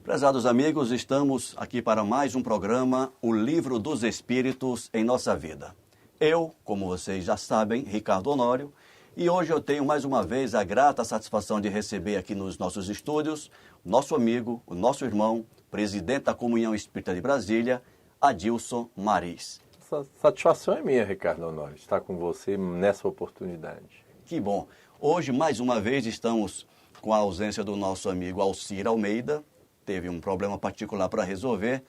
Prezados amigos, estamos aqui para mais um programa, O Livro dos Espíritos em Nossa Vida. Eu, como vocês já sabem, Ricardo Honório, e hoje eu tenho mais uma vez a grata satisfação de receber aqui nos nossos estúdios o nosso amigo, o nosso irmão, presidente da Comunhão Espírita de Brasília, Adilson Maris. Essa satisfação é minha, Ricardo Honório, estar com você nessa oportunidade. Que bom. Hoje, mais uma vez, estamos com a ausência do nosso amigo Alcir Almeida. Teve um problema particular para resolver,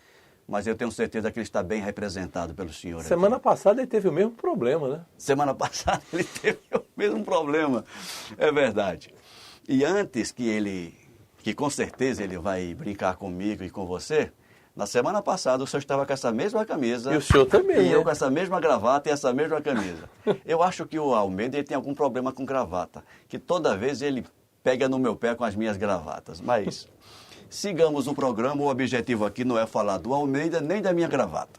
mas eu tenho certeza que ele está bem representado pelo senhor. Semana passada ele teve o mesmo problema, né? Semana passada ele teve o mesmo problema, é verdade. E antes que com certeza ele vai brincar comigo e com você, na semana passada o senhor estava com essa mesma camisa. E o senhor também, E eu com essa mesma gravata e essa mesma camisa. Eu acho que o Almeida ele tem algum problema com gravata, que toda vez ele pega no meu pé com as minhas gravatas, mas... Sigamos o programa, o objetivo aqui não é falar do Almeida, nem da minha gravata.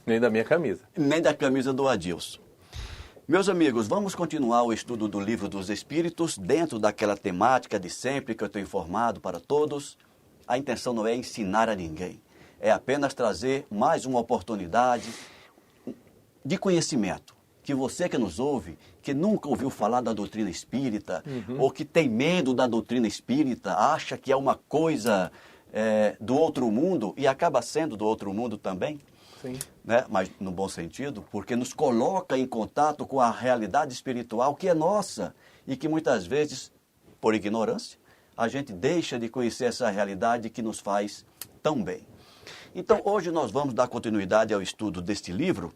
Nem da minha camisa. Nem da camisa do Adilson. Meus amigos, vamos continuar o estudo do Livro dos Espíritos dentro daquela temática de sempre que eu tenho informado para todos. A intenção não é ensinar a ninguém, é apenas trazer mais uma oportunidade de conhecimento. Que você que nos ouve, que nunca ouviu falar da doutrina espírita, ou que tem medo da doutrina espírita, acha que é uma coisa do outro mundo, e acaba sendo do outro mundo também, Sim. Né? Mas no bom sentido, porque nos coloca em contato com a realidade espiritual que é nossa, e que muitas vezes, por ignorância, a gente deixa de conhecer essa realidade que nos faz tão bem. Então, hoje nós vamos dar continuidade ao estudo deste livro,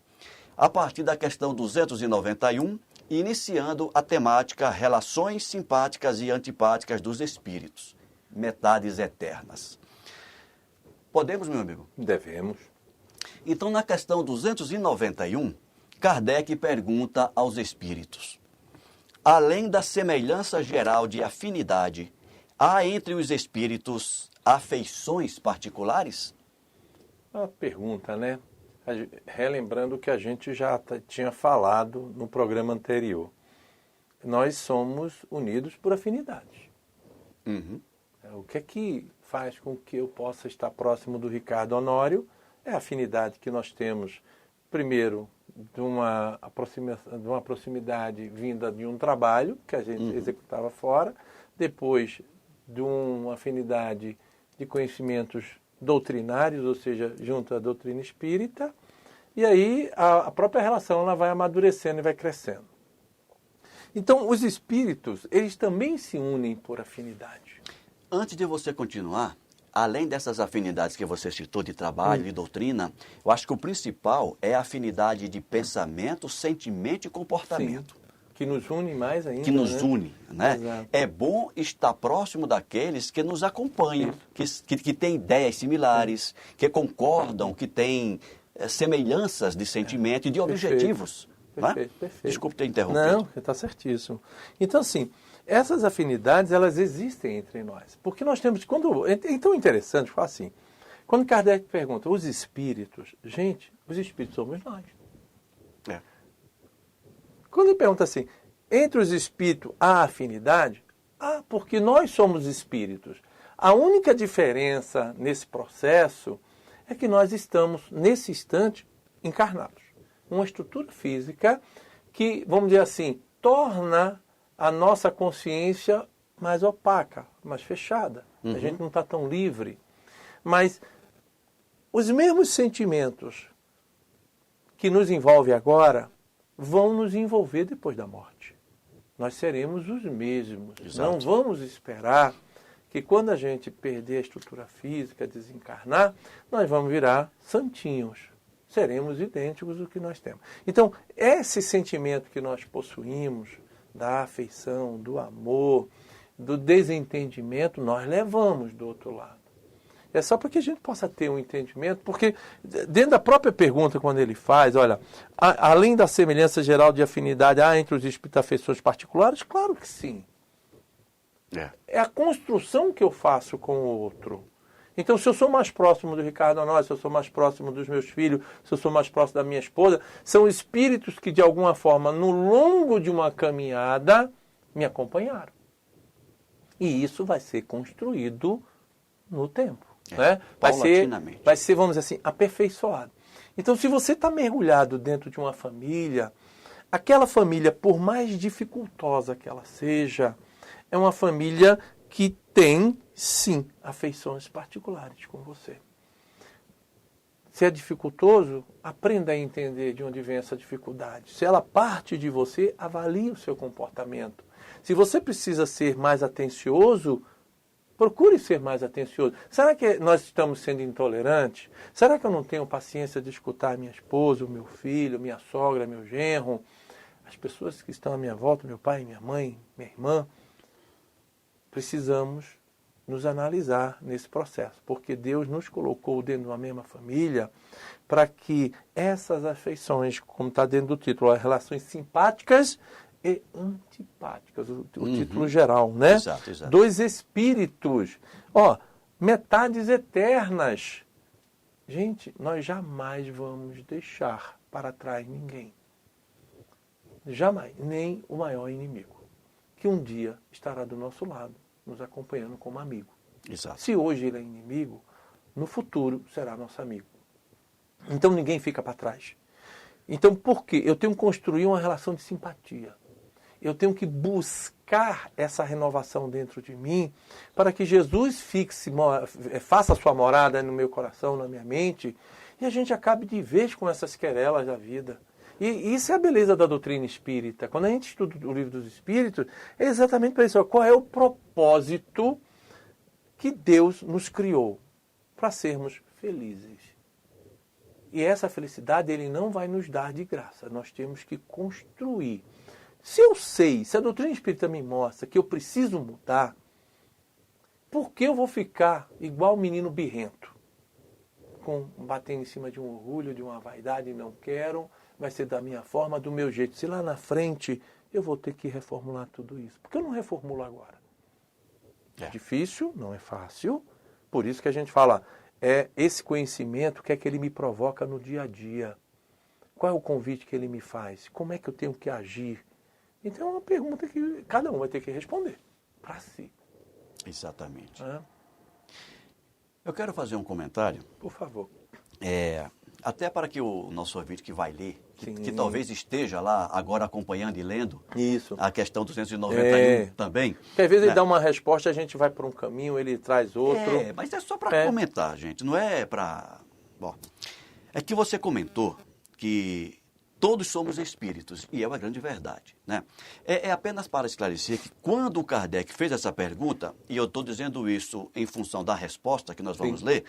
a partir da questão 291, iniciando a temática Relações Simpáticas e Antipáticas dos Espíritos, Metades Eternas. Podemos, meu amigo? Devemos. Então, na questão 291, Kardec pergunta aos espíritos: além da semelhança geral de afinidade, há entre os espíritos afeições particulares? Uma pergunta, né? Relembrando o que a gente já tinha falado no programa anterior. Nós somos unidos por afinidade. O que é que faz com que eu possa estar próximo do Ricardo Honório? É a afinidade que nós temos, primeiro, de uma proximidade vinda de um trabalho que a gente executava fora, depois de uma afinidade de conhecimentos doutrinários, ou seja, junto à doutrina espírita, e aí a própria relação ela vai amadurecendo e vai crescendo. Então, os espíritos, eles também se unem por afinidade. Antes de você continuar, além dessas afinidades que você citou de trabalho, de doutrina, eu acho que o principal é a afinidade de pensamento, sentimento e comportamento. Sim. Que nos une mais ainda. Que nos une, né? Exato. É bom estar próximo daqueles que nos acompanham, que têm ideias similares, que concordam, que têm semelhanças de sentimento e de objetivos. Perfeito, né? perfeito. Desculpe ter interrompido. Não, está certíssimo. Então, assim, essas afinidades, elas existem entre nós. Porque nós temos... É tão interessante, falar assim, quando Kardec pergunta, os espíritos, gente, os espíritos somos nós. É. Quando ele pergunta assim, entre os espíritos há afinidade? Ah, porque nós somos espíritos. A única diferença nesse processo é que nós estamos, nesse instante, encarnados. Uma estrutura física que, vamos dizer assim, torna a nossa consciência mais opaca, mais fechada. A gente não está tão livre. Mas os mesmos sentimentos que nos envolvem agora vão nos envolver depois da morte. Nós seremos os mesmos. Exato. Não vamos esperar que quando a gente perder a estrutura física, desencarnar, nós vamos virar santinhos. Seremos idênticos do que nós temos. Então, esse sentimento que nós possuímos, da afeição, do amor, do desentendimento, nós levamos do outro lado. É só para que a gente possa ter um entendimento, porque dentro da própria pergunta, quando ele faz, olha, além da semelhança geral de afinidade, há entre os espíritos afeições particulares? Claro que sim. É a construção que eu faço com o outro. Então, se eu sou mais próximo do Ricardo Honório, se eu sou mais próximo dos meus filhos, se eu sou mais próximo da minha esposa, são espíritos que, de alguma forma, no longo de uma caminhada, me acompanharam. E isso vai ser construído no tempo. Né? Vai ser, vamos dizer assim, aperfeiçoado. Então, se você está mergulhado dentro de uma família, aquela família, por mais dificultosa que ela seja, é uma família que tem, sim, afeições particulares com você. Se é dificultoso, aprenda a entender de onde vem essa dificuldade. Se ela parte de você, avalie o seu comportamento. Se você precisa ser mais atencioso, procure ser mais atencioso. Será que nós estamos sendo intolerantes? Será que eu não tenho paciência de escutar minha esposa, o meu filho, minha sogra, meu genro, as pessoas que estão à minha volta, meu pai, minha mãe, minha irmã? Precisamos nos analisar nesse processo, porque Deus nos colocou dentro de uma mesma família para que essas afeições, como está dentro do título, as relações simpáticas e antipáticas, o título geral, né? Exato. Dois espíritos, metades eternas. Gente, nós jamais vamos deixar para trás ninguém. Jamais, nem o maior inimigo, que um dia estará do nosso lado, nos acompanhando como amigo. Exato. Se hoje ele é inimigo, no futuro será nosso amigo. Então ninguém fica para trás. Então por quê? Eu tenho que construir uma relação de simpatia. Eu tenho que buscar essa renovação dentro de mim para que Jesus faça a sua morada no meu coração, na minha mente, e a gente acabe de vez com essas querelas da vida. E isso é a beleza da doutrina espírita. Quando a gente estuda o livro dos espíritos, é exatamente para isso. Qual é o propósito que Deus nos criou? Para sermos felizes. E essa felicidade Ele não vai nos dar de graça. Nós temos que construir. Se eu sei, se a doutrina espírita me mostra que eu preciso mudar, por que eu vou ficar igual o menino birrento? Batendo em cima de um orgulho, de uma vaidade, não quero, vai ser da minha forma, do meu jeito. Se lá na frente eu vou ter que reformular tudo isso. Por que eu não reformulo agora? É difícil, não é fácil. Por isso que a gente fala, esse conhecimento, o que é que ele me provoca no dia a dia? Qual é o convite que ele me faz? Como é que eu tenho que agir? Então é uma pergunta que cada um vai ter que responder para si. Exatamente. Eu quero fazer um comentário. Por favor. Até para que o nosso ouvinte que vai ler, que talvez esteja lá agora acompanhando e lendo isso. A questão 291 também. Porque às vezes ele dá uma resposta, a gente vai por um caminho, ele traz outro. Mas é só para comentar, gente, não é para... Bom, é que você comentou que todos somos espíritos, e é uma grande verdade, né? É apenas para esclarecer que quando o Kardec fez essa pergunta, e eu estou dizendo isso em função da resposta que nós vamos ler,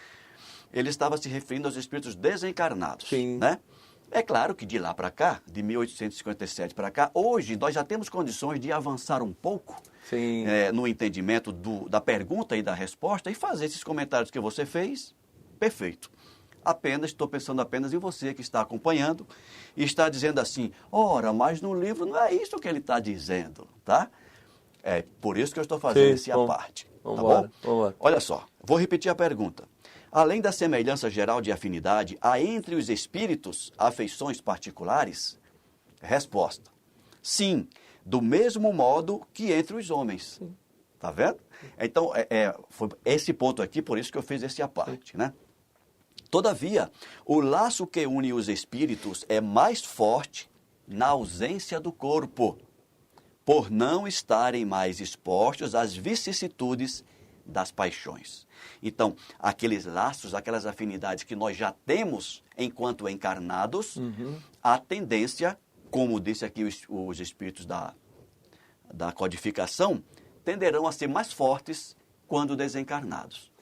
ele estava se referindo aos espíritos desencarnados, né? É claro que de lá para cá, de 1857 para cá, hoje nós já temos condições de avançar um pouco no entendimento da pergunta e da resposta e fazer esses comentários que você fez, perfeito. Estou pensando apenas em você que está acompanhando e está dizendo assim, mas no livro não é isso que ele está dizendo, tá? É por isso que eu estou fazendo esse à parte, tá bom? Olha só, vou repetir a pergunta. Além da semelhança geral de afinidade, há entre os espíritos afeições particulares? Resposta. Sim, do mesmo modo que entre os homens. Tá vendo? Então, foi esse ponto aqui, por isso que eu fiz esse à parte, né? Todavia, o laço que une os espíritos é mais forte na ausência do corpo, por não estarem mais expostos às vicissitudes das paixões. Então, aqueles laços, aquelas afinidades que nós já temos enquanto encarnados, a tendência, como disse aqui os espíritos da codificação, tenderão a ser mais fortes quando desencarnados.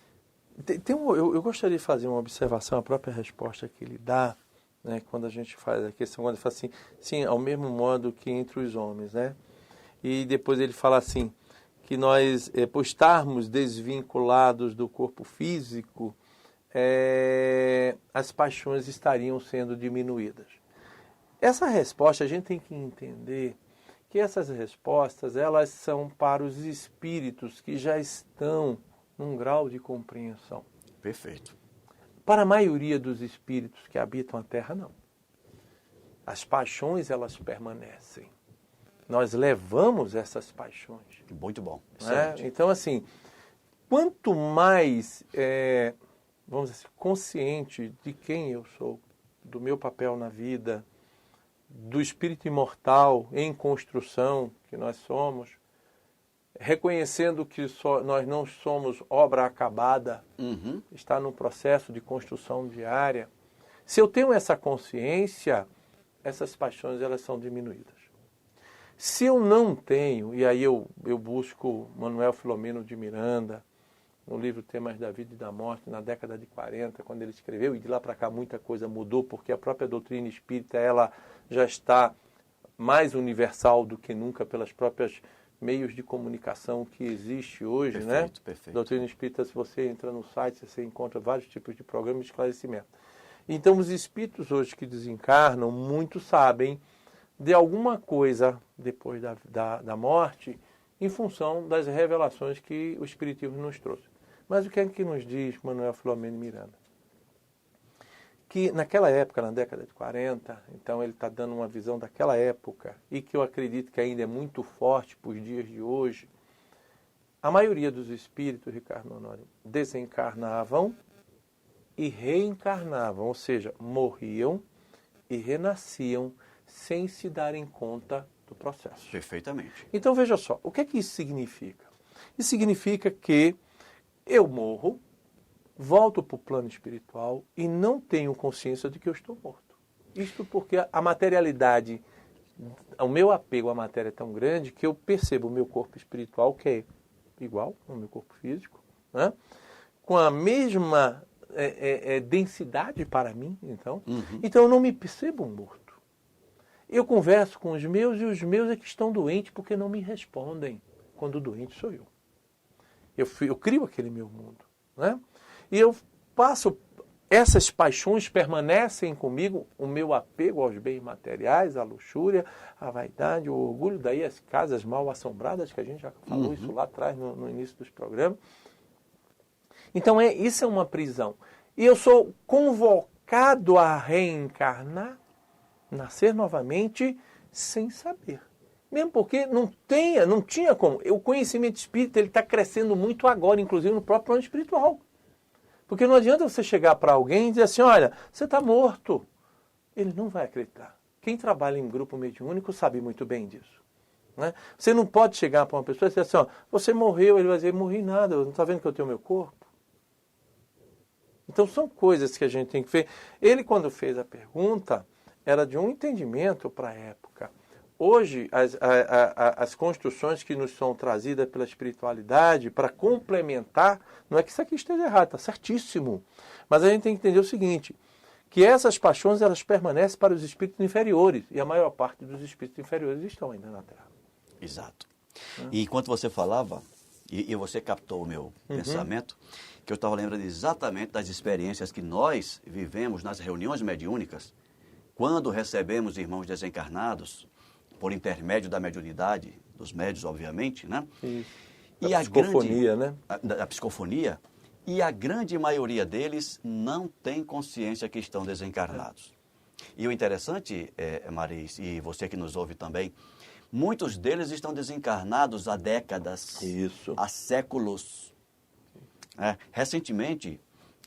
Eu gostaria de fazer uma observação, a própria resposta que ele dá, né, quando a gente faz a questão, quando ele fala assim, sim, ao mesmo modo que entre os homens, né? E depois ele fala assim, que nós, por estarmos desvinculados do corpo físico, as paixões estariam sendo diminuídas. Essa resposta a gente tem que entender que essas respostas, elas são para os espíritos que já estão num grau de compreensão. Perfeito. Para a maioria dos espíritos que habitam a Terra, não. As paixões, elas permanecem. Nós levamos essas paixões. Muito bom. Né? Então, assim, quanto mais, vamos dizer, consciente de quem eu sou, do meu papel na vida, do espírito imortal em construção que nós somos, reconhecendo que nós não somos obra acabada, está num processo de construção diária. Se eu tenho essa consciência, essas paixões elas são diminuídas. Se eu não tenho, e aí eu busco Manuel Filomeno de Miranda, no livro Temas da Vida e da Morte, na década de 40, quando ele escreveu, e de lá para cá muita coisa mudou, porque a própria doutrina espírita ela já está mais universal do que nunca pelas próprias meios de comunicação que existe hoje, perfeito, né? Perfeito. Doutrina espírita, se você entra no site, você encontra vários tipos de programas de esclarecimento. Então, os espíritos hoje que desencarnam, muitos sabem de alguma coisa depois da morte, em função das revelações que o Espiritismo nos trouxe. Mas o que é que nos diz Manuel Filomeno de Miranda? Que naquela época, na década de 40, então ele está dando uma visão daquela época, e que eu acredito que ainda é muito forte para os dias de hoje, a maioria dos espíritos, Ricardo Honório, desencarnavam e reencarnavam, ou seja, morriam e renasciam sem se darem conta do processo. Perfeitamente. Então, veja só, o que é que isso significa? Isso significa que eu morro, volto para o plano espiritual e não tenho consciência de que eu estou morto. Isto porque a materialidade, o meu apego à matéria é tão grande que eu percebo o meu corpo espiritual, que é igual ao meu corpo físico, né? Com a mesma densidade para mim, então. Então eu não me percebo morto. Eu converso com os meus e os meus é que estão doentes porque não me respondem quando o doente sou eu. Eu crio aquele meu mundo, né? E eu passo, essas paixões permanecem comigo, o meu apego aos bens materiais, a luxúria, a vaidade, o orgulho, daí as casas mal assombradas, que a gente já falou isso lá atrás no início dos programas. Então isso é uma prisão. E eu sou convocado a reencarnar, nascer novamente, sem saber. Mesmo porque não tinha como. O conhecimento espírita está crescendo muito agora, inclusive no próprio plano espiritual. Porque não adianta você chegar para alguém e dizer assim, olha, você está morto. Ele não vai acreditar. Quem trabalha em grupo mediúnico sabe muito bem disso. Né? Você não pode chegar para uma pessoa e dizer assim, ó, você morreu, ele vai dizer, morri nada, não está vendo que eu tenho meu corpo? Então são coisas que a gente tem que ver. Ele, quando fez a pergunta, era de um entendimento para a época. Hoje, as construções que nos são trazidas pela espiritualidade, para complementar, não é que isso aqui esteja errado, está certíssimo. Mas a gente tem que entender o seguinte, que essas paixões elas permanecem para os espíritos inferiores, e a maior parte dos espíritos inferiores estão ainda na Terra. Exato. E enquanto você falava, e você captou o meu pensamento, que eu estava lembrando exatamente das experiências que nós vivemos nas reuniões mediúnicas, quando recebemos irmãos desencarnados, por intermédio da mediunidade, dos médios, obviamente, né? Isso. E a psicofonia, né? A psicofonia. E a grande maioria deles não tem consciência que estão desencarnados. E o interessante, Maris, e você que nos ouve também, muitos deles estão desencarnados há décadas, há séculos. Recentemente,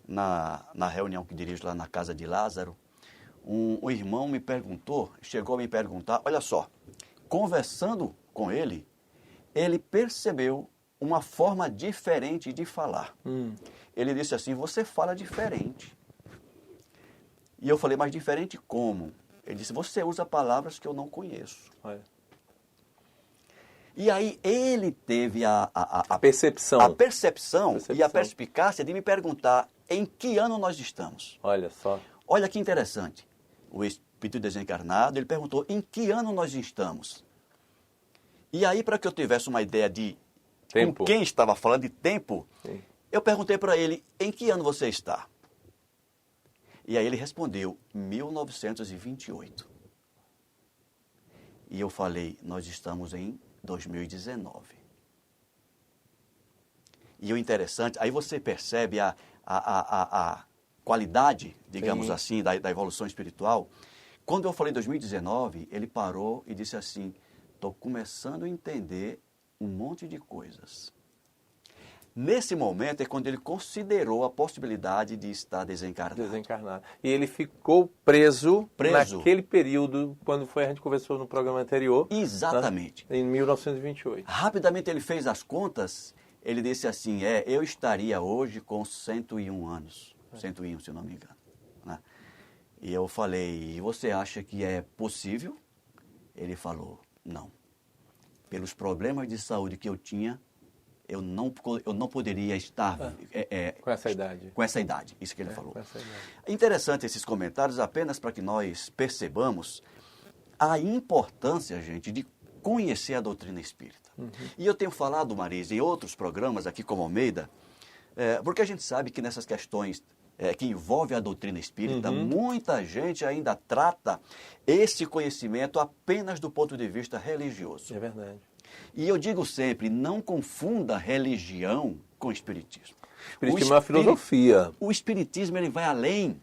na reunião que dirijo lá na casa de Lázaro, um irmão chegou a me perguntar, olha só, conversando com ele, ele percebeu uma forma diferente de falar. Ele disse assim, você fala diferente. E eu falei, mas diferente como? Ele disse, você usa palavras que eu não conheço. E aí ele teve a percepção e a perspicácia de me perguntar em que ano nós estamos. Olha só. Olha que interessante. O espírito desencarnado, ele perguntou em que ano nós estamos. E aí, para que eu tivesse uma ideia de tempo, com quem estava falando de tempo, eu perguntei para ele, em que ano você está? E aí ele respondeu, 1928. E eu falei, nós estamos em 2019. E o interessante, aí você percebe a qualidade, digamos assim, da evolução espiritual. Quando eu falei 2019, ele parou e disse assim, estou começando a entender um monte de coisas. Nesse momento é quando ele considerou a possibilidade de estar desencarnado. E ele ficou preso naquele período, quando a gente conversou no programa anterior. Exatamente. Né? Em 1928. Rapidamente ele fez as contas, ele disse assim, eu estaria hoje com 101 anos. 101, se eu não me engano. Né? E eu falei, você acha que é possível? Ele falou, não. Pelos problemas de saúde que eu tinha, eu não poderia estar com essa idade. Com essa idade, isso que ele falou. Com essa idade. É interessante esses comentários apenas para que nós percebamos a importância, gente, de conhecer a doutrina espírita. E eu tenho falado, Marisa, em outros programas aqui como Almeida, porque a gente sabe que nessas questões que envolvem a doutrina espírita, muita gente ainda trata esse conhecimento apenas do ponto de vista religioso. É verdade. E eu digo sempre, não confunda religião com espiritismo. Espiritismo é uma filosofia. O espiritismo ele vai além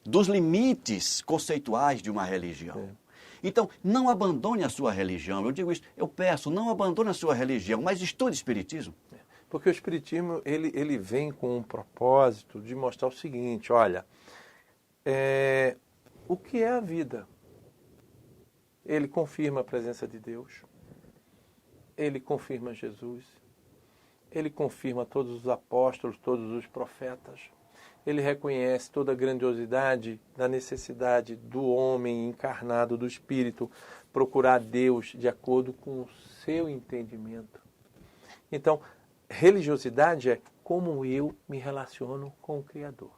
dos limites conceituais de uma religião. Então, não abandone a sua religião. Eu digo isso, eu peço, não abandone a sua religião, mas estude espiritismo. Porque o espiritismo ele vem com um propósito de mostrar o seguinte, olha, o que é a vida? Ele confirma a presença de Deus. Ele confirma Jesus, ele confirma todos os apóstolos, todos os profetas, ele reconhece toda a grandiosidade da necessidade do homem encarnado, do espírito, procurar Deus de acordo com o seu entendimento. Então, religiosidade é como eu me relaciono com o Criador.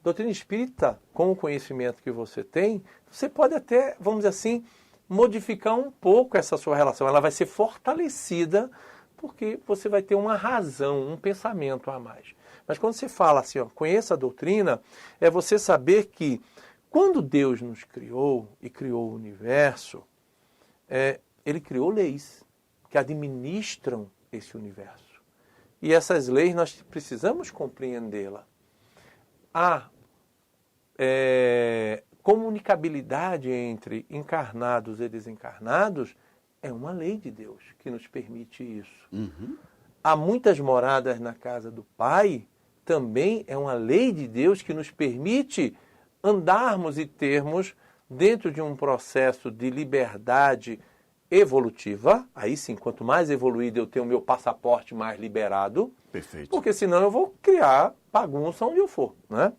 Doutrina espírita, com o conhecimento que você tem, você pode até, vamos dizer assim, modificar um pouco essa sua relação. Ela vai ser fortalecida porque você vai ter uma razão, um pensamento a mais. Mas quando você fala assim, conheça a doutrina, é você saber que quando Deus nos criou e criou o universo, Ele criou leis que administram esse universo. E essas leis nós precisamos compreendê-la. A comunicabilidade entre encarnados e desencarnados é uma lei de Deus que nos permite isso. Há muitas moradas na casa do Pai, também é uma lei de Deus que nos permite andarmos e termos dentro de um processo de liberdade evolutiva. Aí sim, quanto mais evoluído eu tenho o meu passaporte mais liberado. Perfeito. Porque senão eu vou criar bagunça onde eu for, né?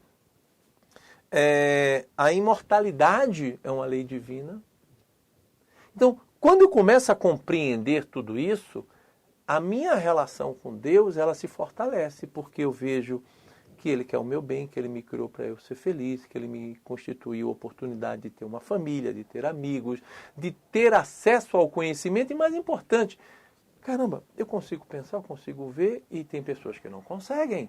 A imortalidade é uma lei divina. Então, quando eu começo a compreender tudo isso, a minha relação com Deus, ela se fortalece, porque eu vejo que Ele quer o meu bem, que Ele me criou para eu ser feliz, que Ele me constituiu a oportunidade de ter uma família, de ter amigos, de ter acesso ao conhecimento e, mais importante, caramba, eu consigo pensar, eu consigo ver e tem pessoas que não conseguem.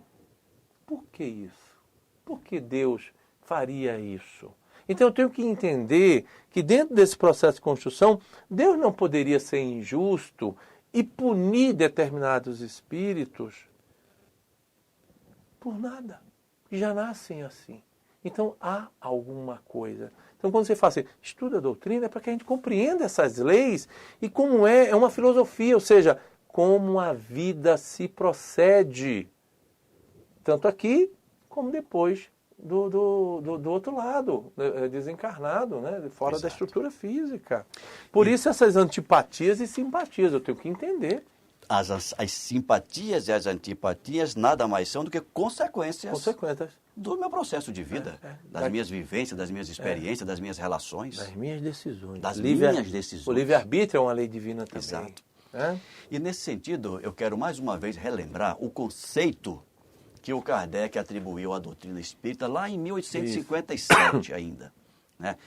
Por que isso? Por que Deus faria isso? Então eu tenho que entender que dentro desse processo de construção, Deus não poderia ser injusto e punir determinados espíritos por nada, que já nascem assim. Então há alguma coisa. Então quando você fala assim, estuda a doutrina, é para que a gente compreenda essas leis e como é uma filosofia, ou seja, como a vida se procede, tanto aqui como depois do outro lado, desencarnado, né? Fora da estrutura física. Por isso essas antipatias e simpatias, eu tenho que entender. As simpatias e as antipatias nada mais são do que consequências do meu processo de vida, das minhas vivências, das minhas experiências, das minhas relações. Das minhas decisões. Das minhas decisões. O livre-arbítrio é uma lei divina também. Exato. E nesse sentido, eu quero mais uma vez relembrar o conceito que o Kardec atribuiu à doutrina espírita lá em 1857 ainda. Né?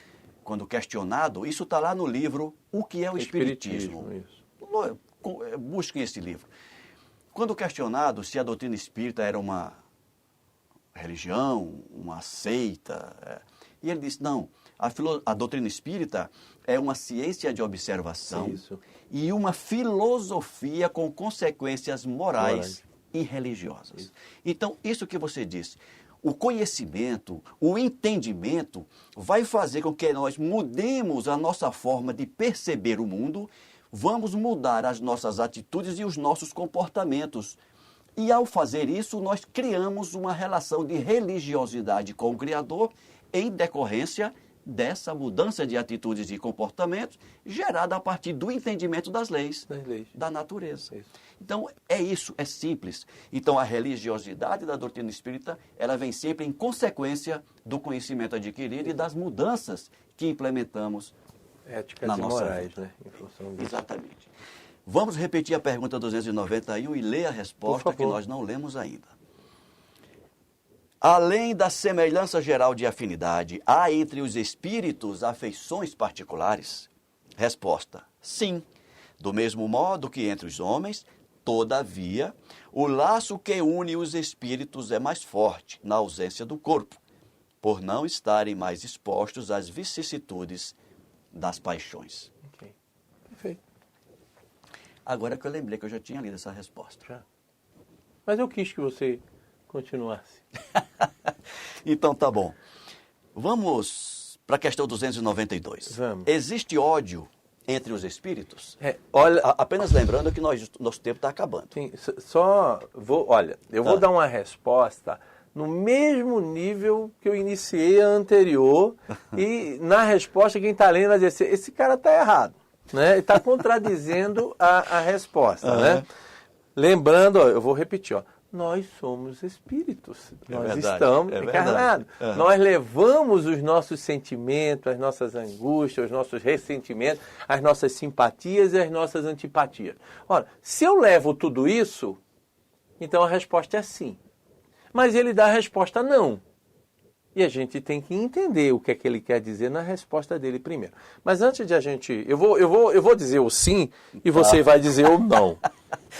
Quando questionado, isso está lá no livro O que é o Espiritismo. Busquem esse livro. Quando questionado se a doutrina espírita era uma religião, uma seita, E ele disse, não, a doutrina espírita é uma ciência de observação e uma filosofia com consequências morais e religiosas. Isso. Então, isso que você disse, o conhecimento, o entendimento vai fazer com que nós mudemos a nossa forma de perceber o mundo, vamos mudar as nossas atitudes e os nossos comportamentos. E ao fazer isso, nós criamos uma relação de religiosidade com o Criador em decorrência dessa mudança de atitudes e comportamentos gerada a partir do entendimento das leis. Da natureza. Isso. Então, é isso, é simples. Então, a religiosidade da doutrina espírita, ela vem sempre em consequência do conhecimento adquirido e das mudanças que implementamos éticas na e nossa morais, vida. né? Em função disso. Exatamente. Vamos repetir a pergunta 291 e ler a resposta que nós não lemos ainda. Além da semelhança geral de afinidade, há entre os espíritos afeições particulares? Resposta: sim. Do mesmo modo que entre os homens, todavia, o laço que une os espíritos é mais forte na ausência do corpo, por não estarem mais expostos às vicissitudes das paixões. Ok. Perfeito. Agora que eu lembrei que eu já tinha lido essa resposta. Já. Mas eu quis que você continuasse. Então tá bom. Vamos para a questão 292. Vamos. Existe ódio entre os espíritos? Olha, apenas lembrando que nosso tempo está acabando. Sim, eu vou dar uma resposta no mesmo nível que eu iniciei a anterior e na resposta quem está lendo vai dizer assim, esse cara está errado, né? Ele está contradizendo a resposta, né? Lembrando, eu vou repetir, nós somos espíritos, nós estamos encarnados. Nós levamos os nossos sentimentos, as nossas angústias, os nossos ressentimentos, as nossas simpatias e as nossas antipatias. Ora, se eu levo tudo isso, então a resposta é sim. Mas ele dá a resposta não. E a gente tem que entender o que é que ele quer dizer na resposta dele primeiro. Mas antes de a gente... Eu vou dizer o sim e você vai dizer o não.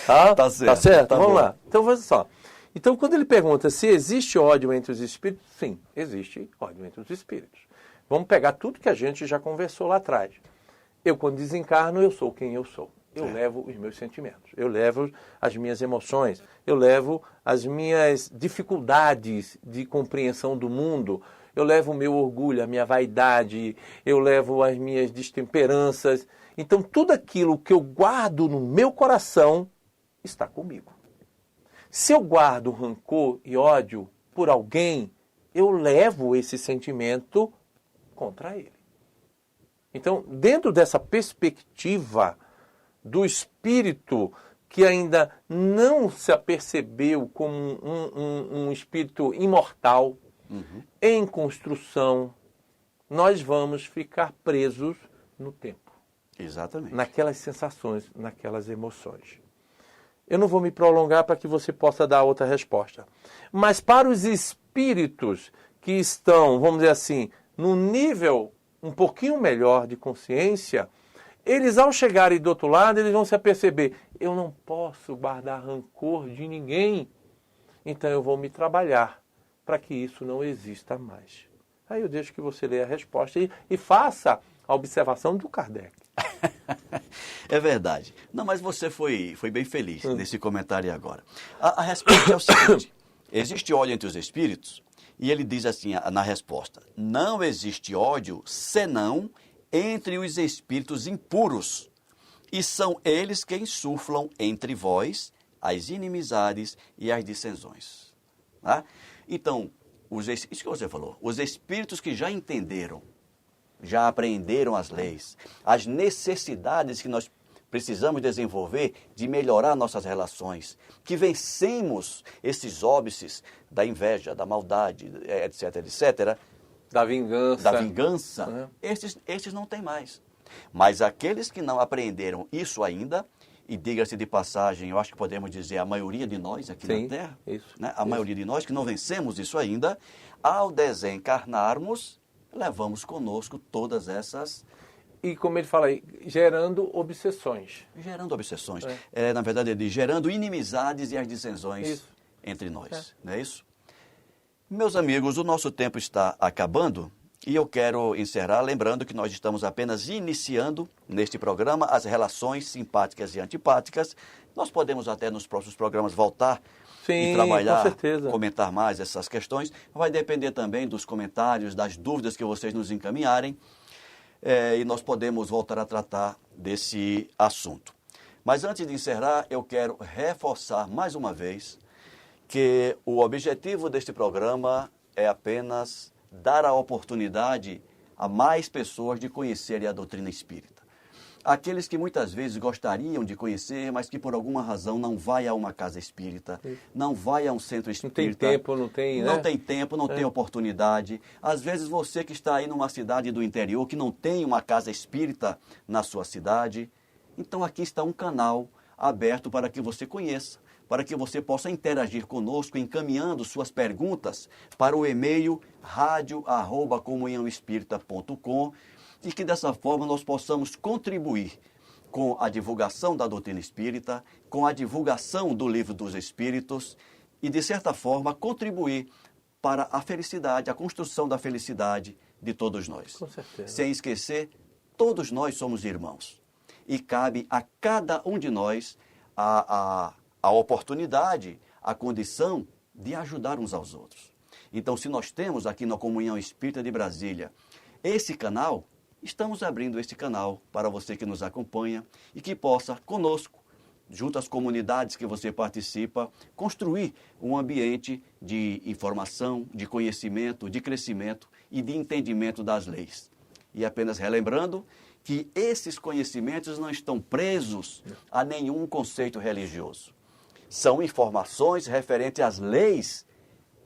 Tá certo? Tá certo? Tá Vamos lá. Então, veja só. Então, quando ele pergunta se existe ódio entre os espíritos, sim, existe ódio entre os espíritos. Vamos pegar tudo que a gente já conversou lá atrás. Eu, quando desencarno, eu sou quem eu sou. Eu levo os meus sentimentos, eu levo as minhas emoções, eu levo as minhas dificuldades de compreensão do mundo, eu levo o meu orgulho, a minha vaidade, eu levo as minhas destemperanças. Então, tudo aquilo que eu guardo no meu coração está comigo. Se eu guardo rancor e ódio por alguém, eu levo esse sentimento contra ele. Então, dentro dessa perspectiva do espírito que ainda não se apercebeu como um espírito imortal, em construção, nós vamos ficar presos no tempo. Exatamente. Naquelas sensações, naquelas emoções. Eu não vou me prolongar para que você possa dar outra resposta. Mas para os espíritos que estão, vamos dizer assim, num nível um pouquinho melhor de consciência, eles, ao chegarem do outro lado, eles vão se aperceber, eu não posso guardar rancor de ninguém, então eu vou me trabalhar para que isso não exista mais. Aí eu deixo que você leia a resposta e faça a observação do Kardec. É verdade. Não, mas você foi bem feliz nesse comentário agora. A resposta é o seguinte, existe ódio entre os espíritos? E ele diz assim na resposta, não existe ódio senão entre os espíritos impuros, e são eles quem insuflam entre vós as inimizades e as dissensões. Tá? Então, isso que você falou, os espíritos que já entenderam, já apreenderam as leis, as necessidades que nós precisamos desenvolver de melhorar nossas relações, que vencemos esses óbices da inveja, da maldade, etc, etc., da vingança. Estes não tem mais. Mas aqueles que não apreenderam isso ainda, e diga-se de passagem, eu acho que podemos dizer a maioria de nós aqui na Terra, né? Maioria de nós que não vencemos isso ainda, ao desencarnarmos, levamos conosco todas essas... E como ele fala aí, gerando obsessões. Gerando obsessões. Na verdade, ele diz, gerando inimizades e as dissensões entre nós. Não é isso? Meus amigos, o nosso tempo está acabando E eu quero encerrar lembrando que nós estamos apenas iniciando neste programa as relações simpáticas e antipáticas. Nós podemos até nos próximos programas voltar e trabalhar, com certeza, comentar mais essas questões. Vai depender também dos comentários, das dúvidas que vocês nos encaminharem. E nós podemos voltar a tratar desse assunto. Mas antes de encerrar, eu quero reforçar mais uma vez que o objetivo deste programa é apenas dar a oportunidade a mais pessoas de conhecerem a doutrina espírita. Aqueles que muitas vezes gostariam de conhecer, mas que por alguma razão não vai a uma casa espírita, não vai a um centro espírita. Não tem tempo, não tem, né? Não tem tempo, não tem oportunidade. Às vezes você que está aí numa cidade do interior, que não tem uma casa espírita na sua cidade, então aqui está um canal aberto para que você conheça, para que você possa interagir conosco, encaminhando suas perguntas para o e-mail radio@comunhãoespírita.com e que dessa forma nós possamos contribuir com a divulgação da doutrina espírita, com a divulgação do Livro dos Espíritos e, de certa forma, contribuir para a felicidade, a construção da felicidade de todos nós. Com certeza. Sem esquecer, todos nós somos irmãos e cabe a cada um de nós a oportunidade, a condição de ajudar uns aos outros. Então, se nós temos aqui na Comunhão Espírita de Brasília esse canal, estamos abrindo esse canal para você que nos acompanha e que possa, conosco, junto às comunidades que você participa, construir um ambiente de informação, de conhecimento, de crescimento e de entendimento das leis. E apenas relembrando que esses conhecimentos não estão presos a nenhum conceito religioso. São informações referentes às leis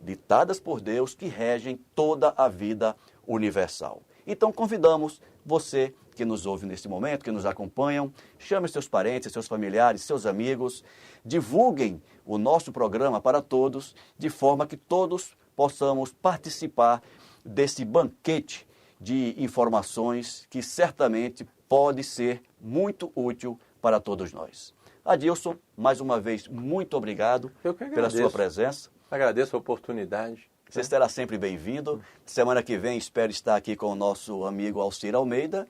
ditadas por Deus que regem toda a vida universal. Então convidamos você que nos ouve nesse momento, que nos acompanham, chame seus parentes, seus familiares, seus amigos, divulguem o nosso programa para todos, de forma que todos possamos participar desse banquete de informações que certamente pode ser muito útil para todos nós. Adilson, mais uma vez, muito obrigado pela sua presença. Agradeço a oportunidade. Você estará sempre bem-vindo. Semana que vem espero estar aqui com o nosso amigo Alcir Almeida.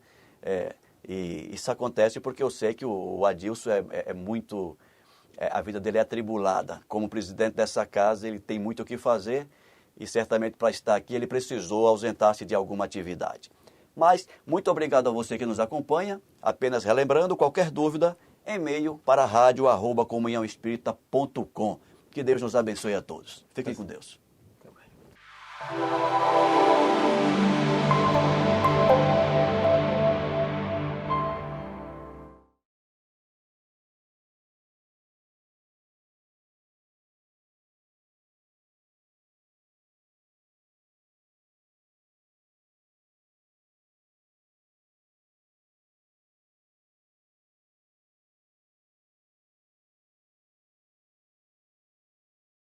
E isso acontece porque eu sei que o Adilson a vida dele é atribulada. Como presidente dessa casa, ele tem muito o que fazer e certamente para estar aqui ele precisou ausentar-se de alguma atividade. Mas muito obrigado a você que nos acompanha. Apenas relembrando, qualquer dúvida, e-mail para radio@comunhãoespírita.com. Que Deus nos abençoe a todos. Fiquem com Deus. Até mais.